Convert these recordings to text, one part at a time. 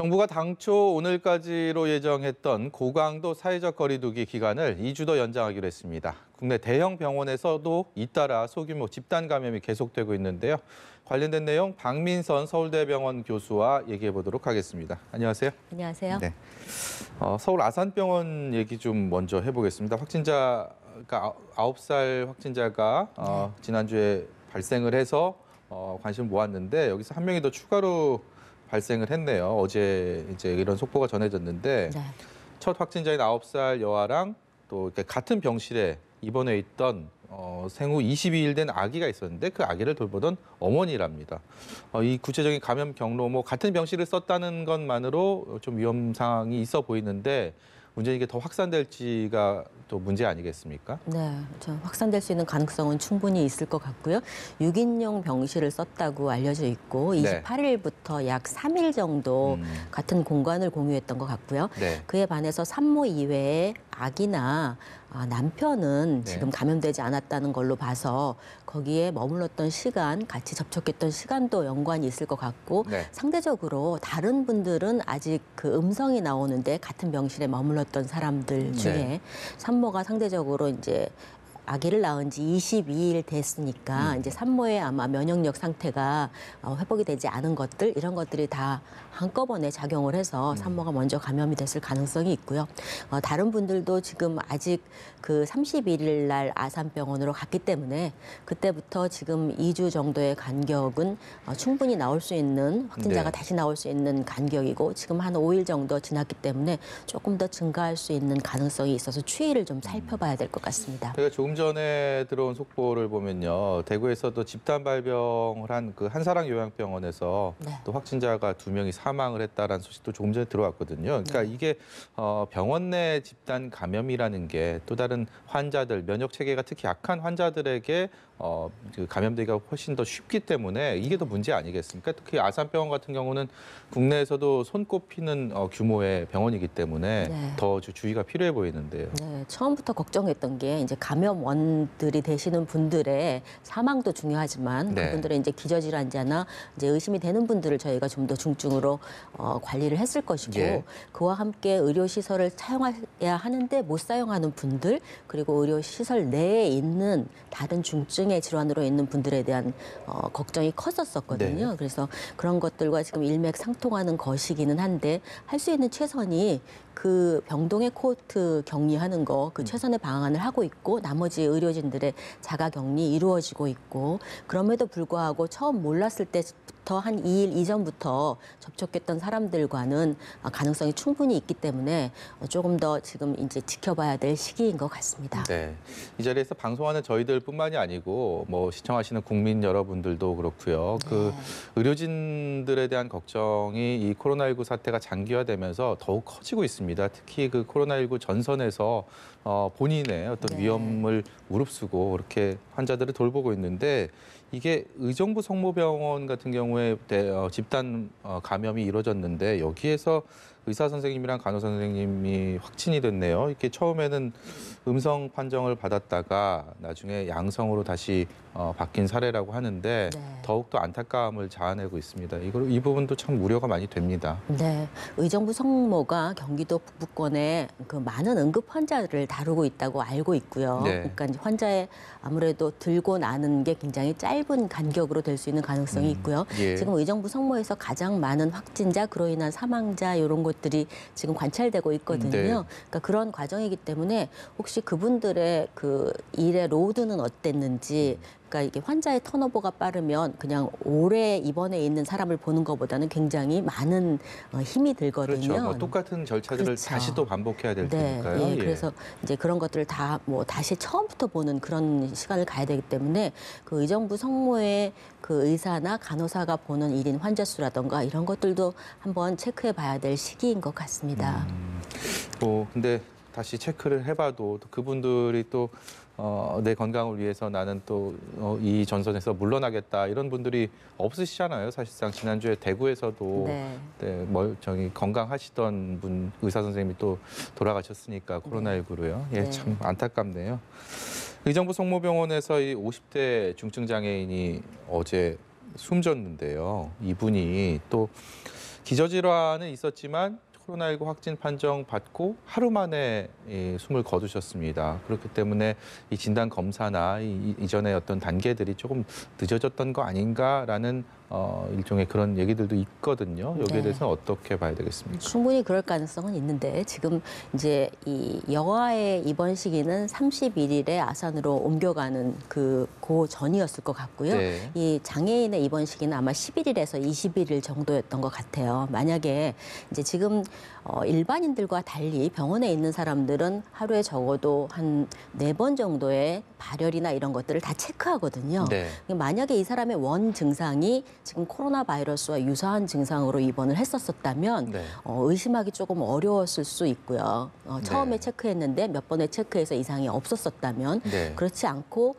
정부가 당초 오늘까지로 예정했던 고강도 사회적 거리두기 기간을 2주 더 연장하기로 했습니다. 국내 대형 병원에서도 잇따라 소규모 집단 감염이 계속되고 있는데요. 관련된 내용 박민선 서울대병원 교수와 얘기해 보도록 하겠습니다. 안녕하세요. 안녕하세요. 네. 서울 아산병원 얘기 좀 먼저 해보겠습니다. 확진자가 9살 확진자가 지난주에 발생을 해서 관심을 모았는데 여기서 한 명이 더 추가로 발생을 했네요. 어제 이제 이런 속보가 전해졌는데 첫 확진자인 9살 여아랑 또 이렇게 같은 병실에 입원해 있던 생후 22일 된 아기가 있었는데 그 아기를 돌보던 어머니랍니다. 이 구체적인 감염 경로, 같은 병실을 썼다는 것만으로 좀 위험 상황이 있어 보이는데 문제는 이게 더 확산될지가 또 문제 아니겠습니까? 네, 확산될 수 있는 가능성은 충분히 있을 것 같고요. 6인용 병실을 썼다고 알려져 있고 28일부터 약 3일 정도 같은 공간을 공유했던 것 같고요. 그에 반해서 산모 이외에 아기나 남편은 지금 감염되지 않았다는 걸로 봐서 거기에 머물렀던 시간, 같이 접촉했던 시간도 연관이 있을 것 같고 상대적으로 다른 분들은 아직 그 음성이 나오는데 같은 병실에 머물렀던 사람들 중에 산모가 상대적으로 이제 아기를 낳은 지 22일 됐으니까 이제 산모의 아마 면역력 상태가 회복이 되지 않은 것들 이런 것들이 다 한꺼번에 작용을 해서 산모가 먼저 감염이 됐을 가능성이 있고요. 다른 분들도 지금 아직 그 31일 날 아산병원으로 갔기 때문에 그때부터 지금 2주 정도의 간격은 충분히 나올 수 있는 확진자가 다시 나올 수 있는 간격이고 지금 한 5일 정도 지났기 때문에 조금 더 증가할 수 있는 가능성이 있어서 추이를 좀 살펴봐야 될 것 같습니다. 제가 조금 전에 들어온 속보를 보면요. 대구에서도 집단 발병을 한 그 한사랑 요양병원에서 또 확진자가 2명이 사망을 했다라는 소식도 조금 전에 들어왔거든요. 그러니까 이게 병원 내 집단 감염이라는 게 또 다른 환자들, 면역 체계가 특히 약한 환자들에게 그 감염되기가 훨씬 더 쉽기 때문에 이게 더 문제 아니겠습니까? 특히 아산병원 같은 경우는 국내에서도 손꼽히는 규모의 병원이기 때문에 더 주의가 필요해 보이는데요. 네, 처음부터 걱정했던 게 이제 감염원들이 되시는 분들의 사망도 중요하지만 그분들의 이제 기저질환자나 이제 의심이 되는 분들을 저희가 좀 더 중증으로 관리를 했을 것이고 그와 함께 의료시설을 사용해야 하는데 못 사용하는 분들 그리고 의료시설 내에 있는 다른 중증의 질환으로 있는 분들에 대한 걱정이 컸었거든요. 그래서 그런 것들과 지금 일맥상통하는 것이기는 한데 할 수 있는 최선이 그 병동의 코호트 격리하는 거 그 최선의 방안을 하고 있고 나머지 의료진들의 자가 격리 이루어지고 있고 그럼에도 불구하고 처음 몰랐을 때부터 한 2일 이전부터 접촉했던 사람들과는 가능성이 충분히 있기 때문에 조금 더 지금 이제 지켜봐야 될 시기인 것 같습니다. 네, 이 자리에서 방송하는 저희들뿐만이 아니고 시청하시는 국민 여러분들도 그렇고요. 그 의료진들에 대한 걱정이 이 코로나19 사태가 장기화되면서 더욱 커지고 있습니다. 특히 그 코로나19 전선에서 본인의 어떤 위험을 무릅쓰고 그렇게 환자들을 돌보고 있는데 이게 의정부 성모병원 같은 경우에 집단 감염이 이루어졌는데 여기에서 의사 선생님이랑 간호사 선생님이 확진이 됐네요. 이렇게 처음에는 음성 판정을 받았다가 나중에 양성으로 다시 바뀐 사례라고 하는데 더욱더 안타까움을 자아내고 있습니다. 이 부분도 참 우려가 많이 됩니다. 네, 의정부 성모가 경기도 북부권에 그 많은 응급 환자를 다루고 있다고 알고 있고요. 그러니까 환자의 아무래도 들고 나는 게 굉장히 짧은 간격으로 될 수 있는 가능성이 있고요. 지금 의정부 성모에서 가장 많은 확진자, 그로 인한 사망자 이런 것들이 지금 관찰되고 있거든요. 그러니까 그런 과정이기 때문에 혹시 그분들의 그 일의 로드는 어땠는지 그러니까 이게 환자의 턴오버가 빠르면 그냥 오래 입원해 있는 사람을 보는 것보다는 굉장히 많은 힘이 들거든요. 그렇죠. 똑같은 절차들을 다시 또 반복해야 될 테니까요. 그래서 이제 그런 것들을 다 다시 처음부터 보는 그런 시간을 가야 되기 때문에 그 의정부 성모의 그 의사나 간호사가 보는 1인 환자 수라던가 이런 것들도 한번 체크해 봐야 될 시기인 것 같습니다. 근데 다시 체크를 해봐도 또 그분들이 또 내 건강을 위해서 나는 또 이 전선에서 물러나겠다 이런 분들이 없으시잖아요. 사실상 지난주에 대구에서도 건강하시던 분 의사 선생님이 또 돌아가셨으니까 코로나19로요. 참 안타깝네요. 의정부 성모병원에서 이 50대 중증 장애인이 어제 숨졌는데요. 이분이 또 기저질환은 있었지만 코로나19 확진 판정 받고 하루 만에 숨을 거두셨습니다. 그렇기 때문에 이 진단 검사나 이전의 어떤 단계들이 조금 늦어졌던 거 아닌가라는 일종의 그런 얘기들도 있거든요. 여기에 네. 대해서는 어떻게 봐야 되겠습니까? 충분히 그럴 가능성은 있는데 지금 이제 이 여아의 입원 시기는 31일에 아산으로 옮겨가는 그 전이었을 것 같고요. 네. 이 장애인의 입원 시기는 아마 11일에서 21일 정도였던 것 같아요. 만약에 이제 지금 일반인들과 달리 병원에 있는 사람들은 하루에 적어도 한 4번 정도의 발열이나 이런 것들을 다 체크하거든요. 네. 만약에 이 사람의 원 증상이 지금 코로나 바이러스와 유사한 증상으로 입원을 했었다면 네. 의심하기 조금 어려웠을 수 있고요. 처음에 네. 체크했는데 몇 번에 체크해서 이상이 없었었다면 네. 그렇지 않고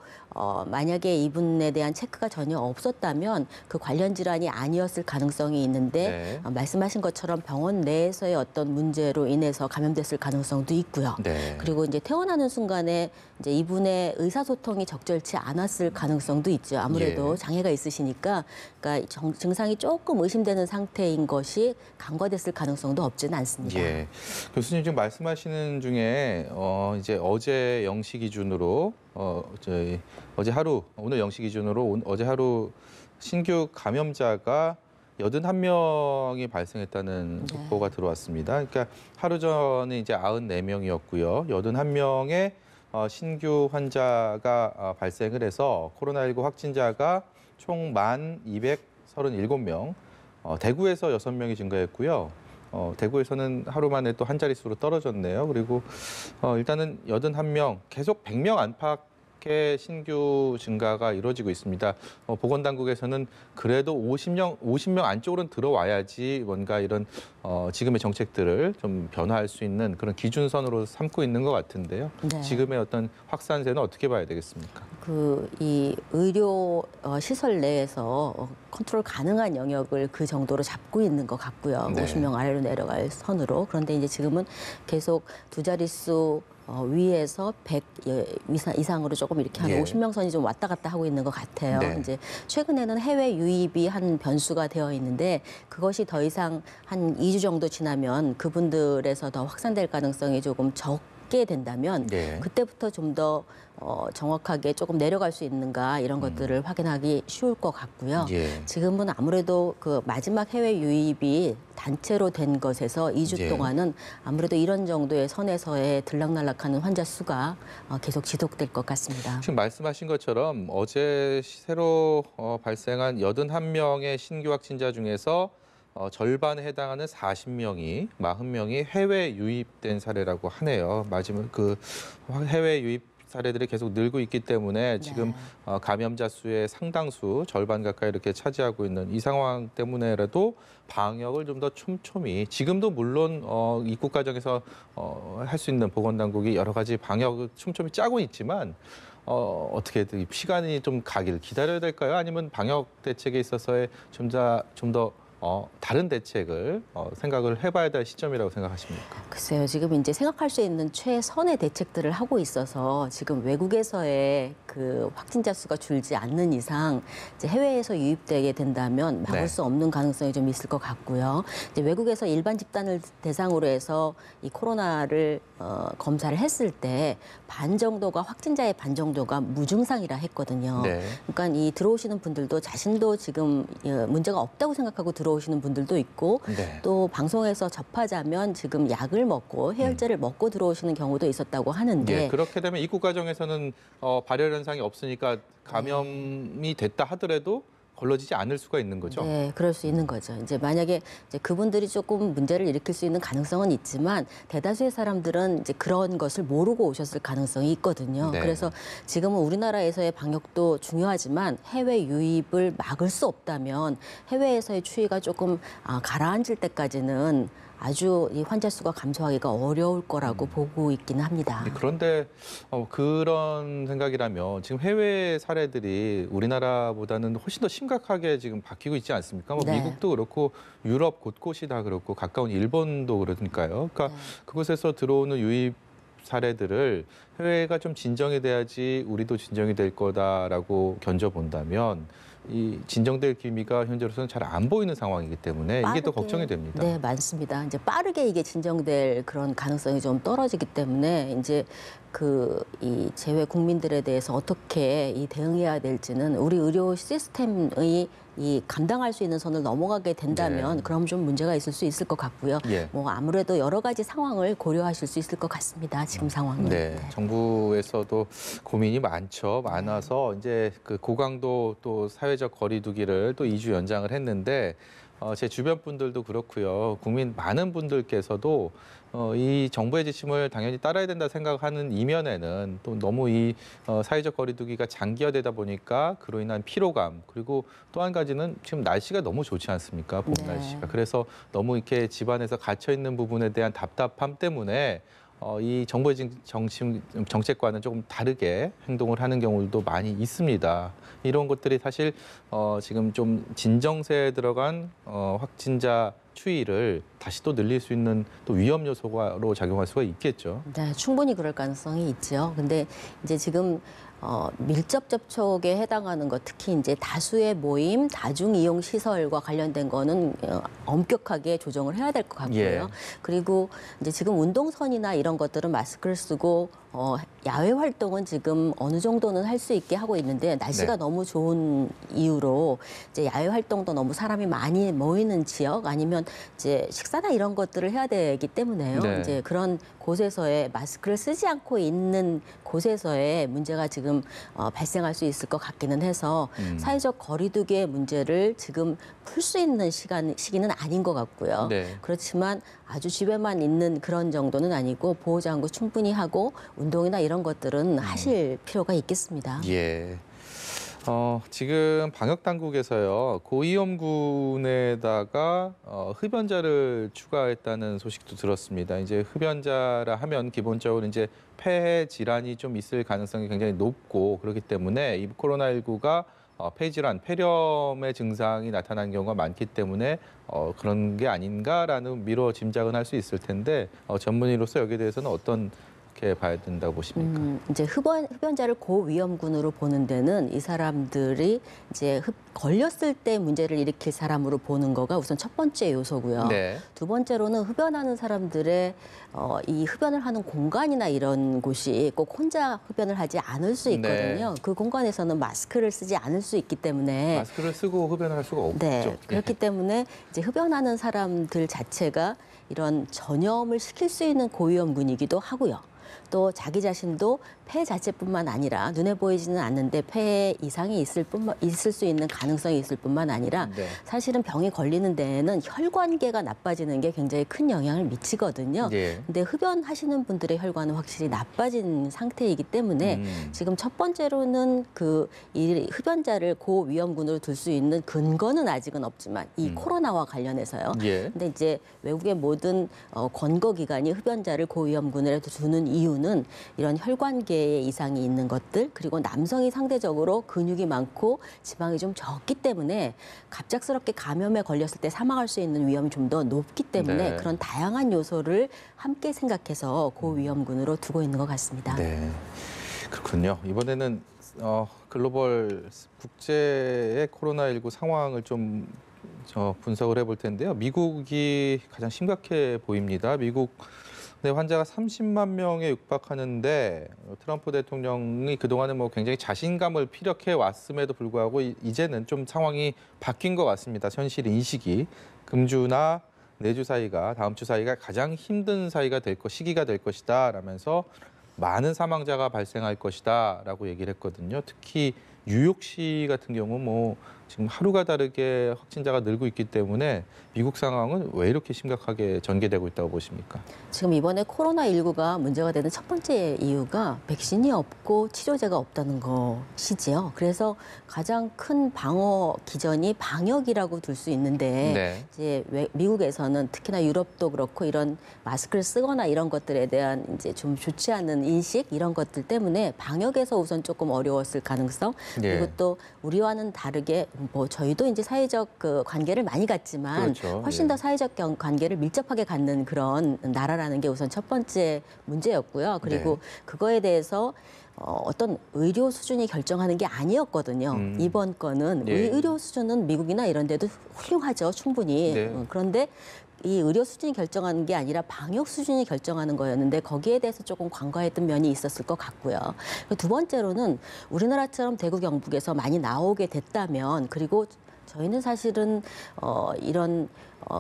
만약에 이분에 대한 체크가 전혀 없었다면 그 관련 질환이 아니었을 가능성이 있는데 네. 말씀하신 것처럼 병원 내에서의 어떤 문제로 인해서 감염됐을 가능성도 있고요. 네. 그리고 이제 태어나는 순간에 이제 이분의 의사소통이 적절치 않았을 가능성도 있죠. 아무래도 예. 장애가 있으시니까 그러니까 증상이 조금 의심되는 상태인 것이 간과됐을 가능성도 없지는 않습니다. 예. 교수님 지금 말씀하시는 중에 이제 어제 0시 기준으로 어제 하루 오늘 0시 기준으로 어제 하루 신규 감염자가 81명이 발생했다는 네. 속보가 들어왔습니다. 그러니까 하루 전에 이제 94명이었고요. 81명의 신규 환자가 발생을 해서 코로나19 확진자가 총 1,237명, 대구에서 6명이 증가했고요. 대구에서는 하루 만에 또 한 자릿수로 떨어졌네요. 그리고 일단은 81명, 계속 100명 안팎의 신규 증가가 이루어지고 있습니다. 보건당국에서는 그래도 50명 안쪽으로는 들어와야지 뭔가 이런 지금의 정책들을 좀 변화할 수 있는 그런 기준선으로 삼고 있는 것 같은데요. 네. 지금의 어떤 확산세는 어떻게 봐야 되겠습니까? 이 의료 시설 내에서 컨트롤 가능한 영역을 그 정도로 잡고 있는 것 같고요. 네. 50명 아래로 내려갈 선으로. 그런데 이제 지금은 계속 두 자릿수 위에서 100 이상으로 조금 이렇게 한 예. 50명 선이 좀 왔다 갔다 하고 있는 것 같아요. 네. 이제 최근에는 해외 유입이 한 변수가 되어 있는데 그것이 더 이상 한 2주 정도 지나면 그분들에서 더 확산될 가능성이 조금 적게 된다면 네. 그때부터 좀 더 정확하게 조금 내려갈 수 있는가 이런 것들을 확인하기 쉬울 것 같고요. 예. 지금은 아무래도 그 마지막 해외 유입이 단체로 된 것에서 2주 예. 동안은 아무래도 이런 정도의 선에서의 들락날락하는 환자 수가 계속 지속될 것 같습니다. 지금 말씀하신 것처럼 어제 새로 발생한 81명의 신규 확진자 중에서 절반에 해당하는 40명이 해외 유입된 사례라고 하네요. 마지막 그 해외 유입 사례들이 계속 늘고 있기 때문에 지금 감염자 수의 상당수 절반 가까이 이렇게 차지하고 있는 이 상황 때문에라도 방역을 좀 더 촘촘히 지금도 물론 입국 과정에서 할 수 있는 보건당국이 여러 가지 방역을 촘촘히 짜고 있지만 어떻게 시간이 좀 가길 기다려야 될까요? 아니면 방역 대책에 있어서의 좀 더 다른 대책을 생각을 해봐야 될 시점이라고 생각하십니까? 글쎄요, 지금 이제 생각할 수 있는 최선의 대책들을 하고 있어서 지금 외국에서의 그 확진자 수가 줄지 않는 이상 이제 해외에서 유입되게 된다면 막을 네. 수 없는 가능성이 좀 있을 것 같고요. 이제 외국에서 일반 집단을 대상으로 해서 이 코로나를 검사를 했을 때 반 정도가 확진자의 반 정도가 무증상이라 했거든요. 네. 그러니까 이 들어오시는 분들도 자신도 지금 문제가 없다고 생각하고 들어오시는 분들도 있고 네. 또 방송에서 접하자면 지금 약을 먹고 해열제를 먹고 들어오시는 경우도 있었다고 하는데 예, 그렇게 되면 입국 과정에서는 발열 현상이 없으니까 감염이 됐다 하더라도 걸러지지 않을 수가 있는 거죠. 네, 그럴 수 있는 거죠. 이제 만약에 이제 그분들이 조금 문제를 일으킬 수 있는 가능성은 있지만 대다수의 사람들은 이제 그런 것을 모르고 오셨을 가능성이 있거든요. 네. 그래서 지금은 우리나라에서의 방역도 중요하지만 해외 유입을 막을 수 없다면 해외에서의 추이가 조금 가라앉을 때까지는 아주 이 환자 수가 감소하기가 어려울 거라고 보고 있기는 합니다. 그런데 그런 생각이라면 지금 해외 사례들이 우리나라보다는 훨씬 더 심각하게 지금 바뀌고 있지 않습니까? 네. 미국도 그렇고 유럽 곳곳이 다 그렇고 가까운 일본도 그러니까요. 그러니까 네. 그곳에서 들어오는 유입 사례들을 해외가 좀 진정이 돼야지 우리도 진정이 될 거다라고 견져본다면 이 진정될 기미가 현재로서는 잘 안 보이는 상황이기 때문에 이게 또 걱정이 됩니다. 네, 맞습니다. 이제 빠르게 이게 진정될 그런 가능성이 좀 떨어지기 때문에 이제 이 재외 국민들에 대해서 어떻게 이 대응해야 될지는 우리 의료 시스템의 이 감당할 수 있는 선을 넘어가게 된다면 네. 그럼 좀 문제가 있을 수 있을 것 같고요. 예. 뭐 아무래도 여러 가지 상황을 고려하실 수 있을 것 같습니다. 지금 상황은. 네, 정부에서도 고민이 많아서 이제 그 고강도 또 사회적 거리두기를 또 2주 연장을 했는데 제 주변 분들도 그렇고요. 국민 많은 분들께서도 이 정부의 지침을 당연히 따라야 된다 생각하는 이면에는 또 너무 이 사회적 거리두기가 장기화되다 보니까 그로 인한 피로감 그리고 또 한 가지는 지금 날씨가 너무 좋지 않습니까? 봄 네. 날씨가. 그래서 너무 이렇게 집안에서 갇혀 있는 부분에 대한 답답함 때문에 이 정부의 정책과는 조금 다르게 행동을 하는 경우도 많이 있습니다. 이런 것들이 사실 지금 좀 진정세에 들어간 확진자 추이를 다시 또 늘릴 수 있는 또 위험 요소로 작용할 수가 있겠죠. 네, 충분히 그럴 가능성이 있죠. 근데 이제 지금 밀접 접촉에 해당하는 것, 특히 이제 다수의 모임, 다중 이용 시설과 관련된 거는 엄격하게 조정을 해야 될 것 같고요. 예. 그리고 이제 지금 운동선이나 이런 것들은 마스크를 쓰고 야외 활동은 지금 어느 정도는 할 수 있게 하고 있는데 날씨가 네. 너무 좋은 이유로 이제 야외 활동도 너무 사람이 많이 모이는 지역 아니면 이제 식사나 이런 것들을 해야 되기 때문에요. 네. 이제 그런 곳에서의 마스크를 쓰지 않고 있는 곳에서의 문제가 지금 발생할 수 있을 것 같기는 해서 사회적 거리두기의 문제를 지금 풀 수 있는 시기는 아닌 것 같고요. 네. 그렇지만 아주 집에만 있는 그런 정도는 아니고 보호장구 충분히 하고 운동이나 이런 것들은 하실 필요가 있겠습니다. 예. 지금 방역 당국에서요 고위험군에다가 흡연자를 추가했다는 소식도 들었습니다. 이제 흡연자라 하면 기본적으로 이제 폐해 질환이 좀 있을 가능성이 굉장히 높고 그렇기 때문에 이 코로나19가 폐 질환, 폐렴의 증상이 나타난 경우가 많기 때문에 그런 게 아닌가라는 미뤄 짐작은 할 수 있을 텐데 전문의로서 여기에 대해서는 어떻게 봐야 된다고 보십니까? 이제 흡연자를 고위험군으로 보는 데는 이 사람들이 이제 걸렸을 때 문제를 일으킬 사람으로 보는 거가 우선 첫 번째 요소고요. 네. 두 번째로는 흡연하는 사람들의 이 흡연을 하는 공간이나 이런 곳이 꼭 혼자 흡연을 하지 않을 수 있거든요. 그 공간에서는 마스크를 쓰지 않을 수 있기 때문에 마스크를 쓰고 흡연을 할 수가 없죠. 네, 그렇기 때문에 이제 흡연하는 사람들 자체가 이런 전염을 시킬 수 있는 고위험군이기도 하고요. 또 자기 자신도 폐 자체뿐만 아니라 눈에 보이지는 않는데 폐에 이상이 있을 수 있는 가능성이 있을 뿐만 아니라 네. 사실은 병이 걸리는 데에는 혈관계가 나빠지는 게 굉장히 큰 영향을 미치거든요. 예. 근데 흡연하시는 분들의 혈관은 확실히 나빠진 상태이기 때문에 지금 첫 번째로는 이 흡연자를 고위험군으로 둘 수 있는 근거는 아직은 없지만 이 코로나와 관련해서요. 예. 근데 이제 외국의 모든 권고기관이 흡연자를 고위험군으로 두는 이유는 이런 혈관계에 이상이 있는 것들 그리고 남성이 상대적으로 근육이 많고 지방이 좀 적기 때문에 갑작스럽게 감염에 걸렸을 때 사망할 수 있는 위험이 좀 더 높기 때문에 네. 그런 다양한 요소를 함께 생각해서 고위험군으로 두고 있는 것 같습니다. 네, 그렇군요. 이번에는 글로벌 국제의 코로나19 상황을 좀 분석을 해볼 텐데요. 미국이 가장 심각해 보입니다. 미국 내 환자가 30만 명에 육박하는데 트럼프 대통령이 그동안은 뭐 굉장히 자신감을 피력해 왔음에도 불구하고 이제는 좀 상황이 바뀐 것 같습니다. 현실 인식이 금주나 내주 사이가 다음 주 사이가 가장 힘든 시기가 될 것이다 라면서 많은 사망자가 발생할 것이다라고 얘기를 했거든요. 특히 뉴욕시 같은 경우 뭐 지금 하루가 다르게 확진자가 늘고 있기 때문에 미국 상황은 왜 이렇게 심각하게 전개되고 있다고 보십니까? 지금 이번에 코로나19가 문제가 되는 첫 번째 이유가 백신이 없고 치료제가 없다는 것이지요. 그래서 가장 큰 방어 기전이 방역이라고 둘 수 있는데 네. 이제 미국에서는 특히나 유럽도 그렇고 이런 마스크를 쓰거나 이런 것들에 대한 이제 좀 좋지 않은 인식 이런 것들 때문에 방역에서 우선 조금 어려웠을 가능성 예. 그리고 또 우리와는 다르게 뭐 저희도 이제 사회적 그 관계를 많이 갖지만 그렇죠. 훨씬 예. 더 사회적 관계를 밀접하게 갖는 그런 나라라는 게 우선 첫 번째 문제였고요. 그리고 네. 그거에 대해서 어떤 의료 수준이 결정하는 게 아니었거든요. 이번 건은 예. 의료 수준은 미국이나 이런 데도 훌륭하죠, 충분히. 네. 그런데 이 의료 수준이 결정하는 게 아니라 방역 수준이 결정하는 거였는데 거기에 대해서 조금 관과했던 면이 있었을 것 같고요. 두 번째로는 우리나라처럼 대구 경북에서 많이 나오게 됐다면 그리고 저희는 사실은 이런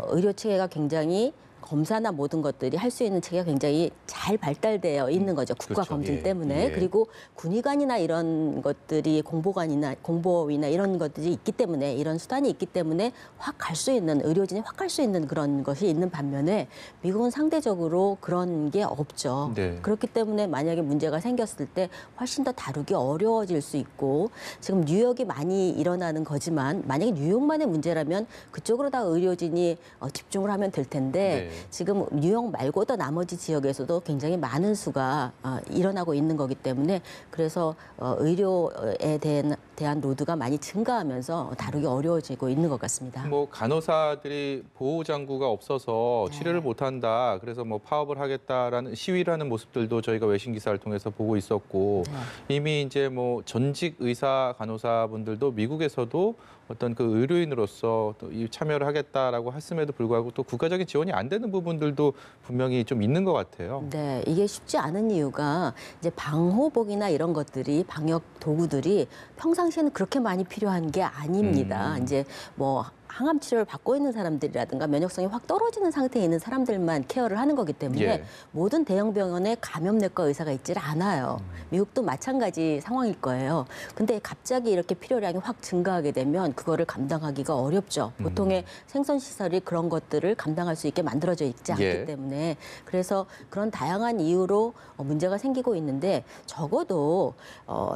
의료 체계가 굉장히 검사나 모든 것들이 할 수 있는 체계가 굉장히 잘 발달되어 있는 거죠. 국가 그렇죠. 검증 예. 때문에. 예. 그리고 군의관이나 이런 것들이 공보위나 이런 것들이 있기 때문에 이런 수단이 있기 때문에 확 갈 수 있는 의료진이 확 갈 수 있는 그런 것이 있는 반면에 미국은 상대적으로 그런 게 없죠. 네. 그렇기 때문에 만약에 문제가 생겼을 때 훨씬 더 다루기 어려워질 수 있고 지금 뉴욕이 많이 일어나는 거지만 만약에 뉴욕만의 문제라면 그쪽으로 다 의료진이 집중을 하면 될 텐데 네. 지금 뉴욕 말고도 나머지 지역에서도 굉장히 많은 수가 일어나고 있는 거기 때문에 그래서 의료에 대한 로드가 많이 증가하면서 다루기 어려워지고 있는 것 같습니다. 뭐 간호사들이 보호 장구가 없어서 치료를 못한다. 그래서 뭐 파업을 하겠다라는 시위를 하는 모습들도 저희가 외신 기사를 통해서 보고 있었고 이미 이제 뭐 전직 의사 간호사분들도 미국에서도 어떤 그 의료인으로서 또 이 참여를 하겠다라고 했음에도 불구하고 또 국가적인 지원이 안 되는 부분들도 분명히 좀 있는 것 같아요. 네, 이게 쉽지 않은 이유가 이제 방호복이나 이런 것들이 방역 도구들이 평상시에는 그렇게 많이 필요한 게 아닙니다. 이제 뭐 항암 치료를 받고 있는 사람들이라든가 면역성이 확 떨어지는 상태에 있는 사람들만 케어를 하는 거기 때문에 예. 모든 대형 병원에 감염내과 의사가 있질 않아요. 미국도 마찬가지 상황일 거예요. 근데 갑자기 이렇게 필요량이 확 증가하게 되면 그거를 감당하기가 어렵죠. 보통의 생선 시설이 그런 것들을 감당할 수 있게 만들어져 있지 않기 예. 때문에 그래서 그런 다양한 이유로 문제가 생기고 있는데 적어도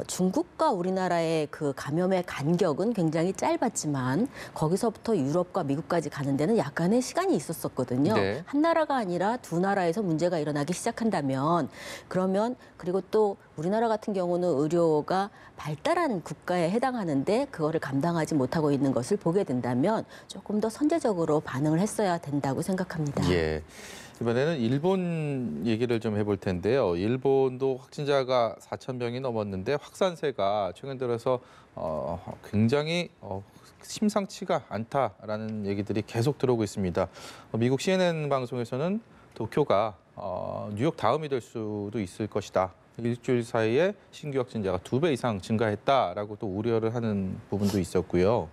중국과 우리나라의 그 감염의 간격은 굉장히 짧았지만 거기서부터 유럽과 미국까지 가는 데는 약간의 시간이 있었었거든요. 네. 한 나라가 아니라 두 나라에서 문제가 일어나기 시작한다면 그러면 그리고 또 우리나라 같은 경우는 의료가 발달한 국가에 해당하는데 그거를 감당하지 못하고 있는 것을 보게 된다면 조금 더 선제적으로 반응을 했어야 된다고 생각합니다. 예. 이번에는 일본 얘기를 좀 해볼 텐데요. 일본도 확진자가 4,000명이 넘었는데 확산세가 최근 들어서 굉장히 심상치가 않다라는 얘기들이 계속 들어오고 있습니다. 미국 CNN 방송에서는 도쿄가 뉴욕 다음이 될 수도 있을 것이다. 일주일 사이에 신규 확진자가 2배 이상 증가했다라고 또 우려를 하는 부분도 있었고요.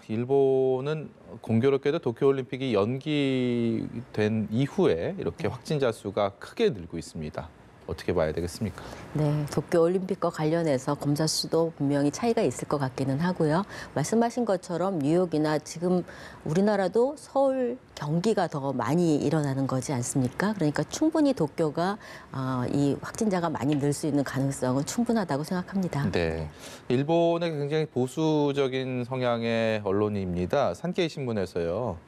일본은 공교롭게도 도쿄올림픽이 연기된 이후에 이렇게 확진자 수가 크게 늘고 있습니다. 어떻게 봐야 되겠습니까? 네, 도쿄올림픽과 관련해서 검사 수도 분명히 차이가 있을 것 같기는 하고요. 말씀하신 것처럼 뉴욕이나 지금 우리나라도 서울, 경기가 더 많이 일어나는 거지 않습니까? 그러니까 충분히 도쿄가 이 확진자가 많이 늘 수 있는 가능성은 충분하다고 생각합니다. 네, 일본의 굉장히 보수적인 성향의 언론입니다. 산케이 신문에서요.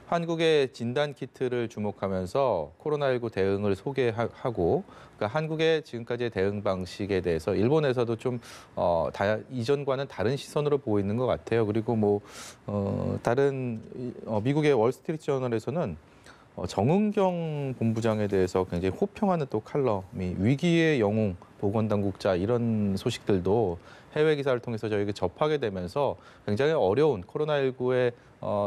한국의 진단 키트를 주목하면서 코로나19 대응을 소개하고 그러니까 한국의 지금까지의 대응 방식에 대해서 일본에서도 좀 이전과는 다른 시선으로 보이는 것 같아요. 그리고 뭐 다른 미국의 월스트리트 저널에서는 정은경 본부장에 대해서 굉장히 호평하는 또 칼럼이 위기의 영웅 보건당국자 이런 소식들도 해외 기사를 통해서 저희가 접하게 되면서 굉장히 어려운 코로나19의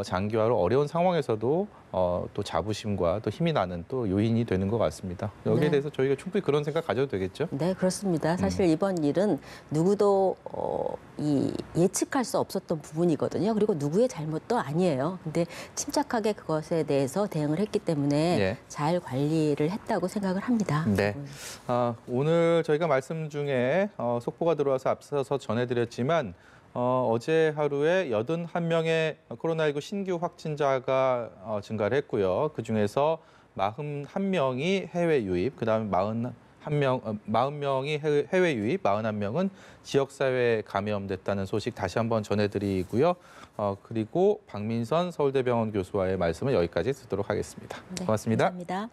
장기화로 어려운 상황에서도 또 자부심과 또 힘이 나는 또 요인이 되는 것 같습니다. 여기에 네. 대해서 저희가 충분히 그런 생각 가져도 되겠죠? 네, 그렇습니다. 사실 이번 일은 누구도 예측할 수 없었던 부분이거든요. 그리고 누구의 잘못도 아니에요. 근데 침착하게 그것에 대해서 대응을 했기 때문에 예. 잘 관리를 했다고 생각을 합니다. 네. 오늘 저희가 말씀 중에 속보가 들어와서 앞서서 전해드렸지만 어제 하루에 81명의 코로나19 신규 확진자가 증가를 했고요. 그중에서 41명이 해외 유입, 그다음에 40명이 해외 유입, 41명은 지역사회에 감염됐다는 소식 다시 한번 전해드리고요. 그리고 박민선 서울대병원 교수와의 말씀은 여기까지 듣도록 하겠습니다. 네, 고맙습니다. 감사합니다.